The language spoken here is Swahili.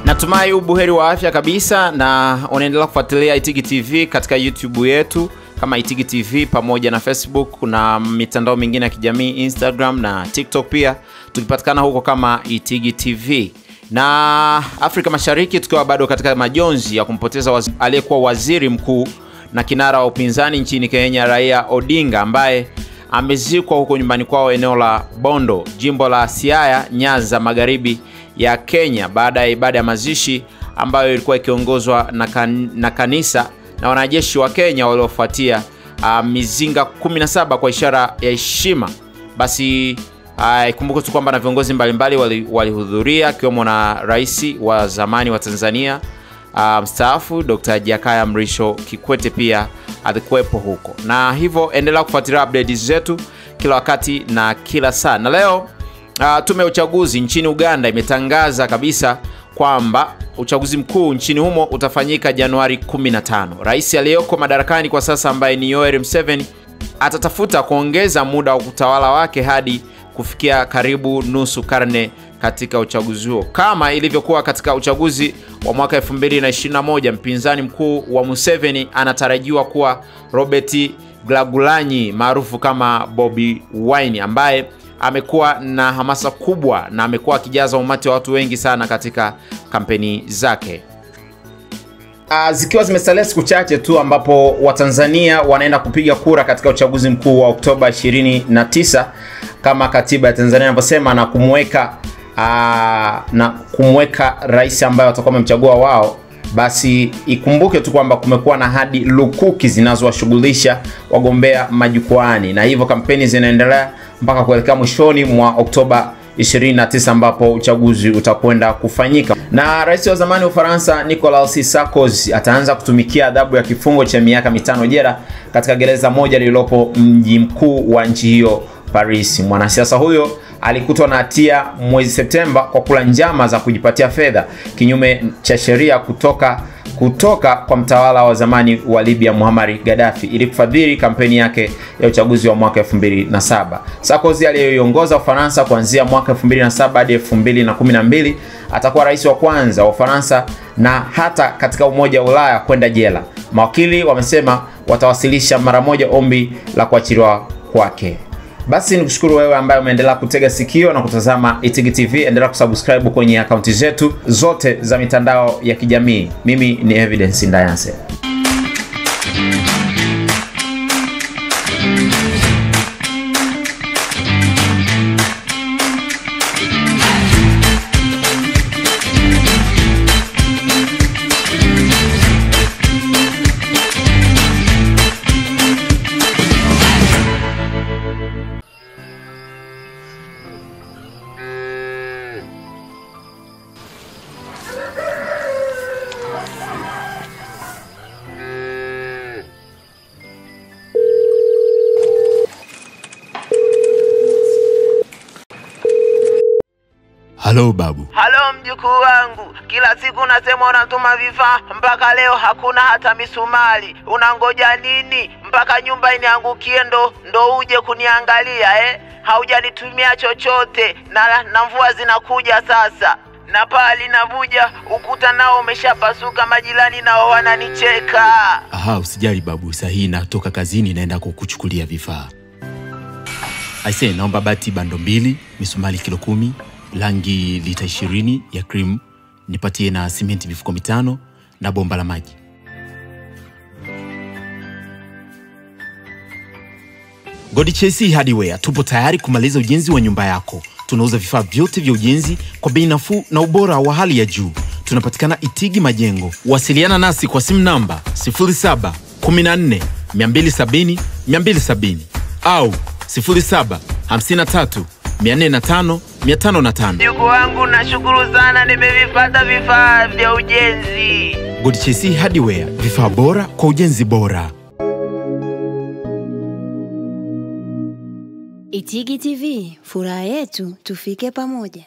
Natumai ubuheri wa afya kabisa na unaendelea kufuatilia Itigi TV katika YouTube yetu kama Itigi TV pamoja na Facebook na mitandao mingine ya kijamii Instagram na TikTok pia tukipatikana huko kama Itigi TV. Na Afrika Mashariki tukiwa bado katika majonzi ya kumpoteza aliyekuwa waziri mkuu na kinara wa upinzani nchini Kenya Raila Odinga ambaye amezikwa huko nyumbani kwao eneo la Bondo, jimbo la Siaya, Nyanza Magharibi ya Kenya baada ya ibada ya mazishi ambayo ilikuwa ikiongozwa na kanisa na wanajeshi wa Kenya waliofuatia mizinga 17 kwa ishara ya heshima. Basi ikumbuke tu kwamba na viongozi mbalimbali walihudhuria kiwemo na rais wa zamani wa Tanzania mstaafu Dr. Jakaya Mrisho Kikwete pia alikuwepo huko. Na hivyo endelea kufuatilia updates zetu kila wakati na kila saa. Na leo tume ya uchaguzi nchini Uganda imetangaza kabisa kwamba uchaguzi mkuu nchini humo utafanyika Januari 15. Rais aliyeko madarakani kwa sasa ambaye ni Yoweri Museveni atatafuta kuongeza muda wa utawala wake hadi kufikia karibu nusu karne katika uchaguzi huo. Kama ilivyokuwa katika uchaguzi wa mwaka 2021, mpinzani mkuu wa Museveni anatarajiwa kuwa Robert Kyagulanyi maarufu kama Bobi Wine ambaye amekuwa na hamasa kubwa na amekuwa akijaza umati wa watu wengi sana katika kampeni zake. Zikiwa zimesalia siku chache tu ambapo Watanzania wanaenda kupiga kura katika uchaguzi mkuu wa Oktoba 29 kama katiba ya Tanzania inavyosema, na kumweka rais ambaye watakuwa wamemchagua wao. Basi ikumbuke tu kwamba kumekuwa na hadi lukuki zinazowashughulisha wagombea majukwaani, na hivyo kampeni zinaendelea mpaka kuelekea mwishoni mwa Oktoba 29 ambapo uchaguzi utakwenda kufanyika. Na rais wa zamani wa Ufaransa Nicolas Sarkozy ataanza kutumikia adhabu ya kifungo cha miaka 5 jela katika gereza moja lililopo mji mkuu wa nchi hiyo, Paris. Mwanasiasa huyo alikutwa na hatia mwezi Septemba kwa kula njama za kujipatia fedha kinyume cha sheria kutoka kwa mtawala wa zamani wa Libya Muammar Gaddafi ili kufadhili kampeni yake ya uchaguzi wa mwaka 2007. Sarkozy aliyeongoza Ufaransa kuanzia mwaka 2007 hadi 2012 atakuwa rais wa kwanza wa Ufaransa na hata katika Umoja wa Ulaya kwenda jela. Mawakili wamesema watawasilisha mara moja ombi la kuachiliwa kwake. Basi nikushukuru wewe ambaye umeendelea kutega sikio na kutazama Itigi TV. Endelea kusubscribe kwenye akaunti zetu zote za mitandao ya kijamii. Mimi ni Evidence Ndayanse. Halo babu. Halo mjukuu wangu. Kila siku unasema unatuma vifaa, mpaka leo hakuna hata misumari. Unangoja nini mpaka nyumba iniangukie ndo uje kuniangalia Haujanitumia chochote na mvua zinakuja sasa. Na pali navuja, ukuta nao umeshapasuka, majirani nao wananicheka. Aha, usijali babu, sahi natoka kazini naenda kukuchukulia vifaa. Aise, naomba bati bando 2, misumari kilo 10, rangi lita 20 ya cream, nipatie na simenti mifuko 5 na bomba la maji. Godchase Hardware, tupo tayari kumaliza ujenzi wa nyumba yako. Tunauza vifaa vyote vya ujenzi kwa bei nafuu na ubora wa hali ya juu. Tunapatikana Itigi Majengo. Wasiliana nasi kwa simu namba 07 14 270 270 au 07 53 405 505. Ndugu wangu, nashukuru sana, nimevipata vifaa vya ujenzi. Godchase Hardware, vifaa bora kwa ujenzi bora. Itigi TV, furaha yetu, tufike pamoja.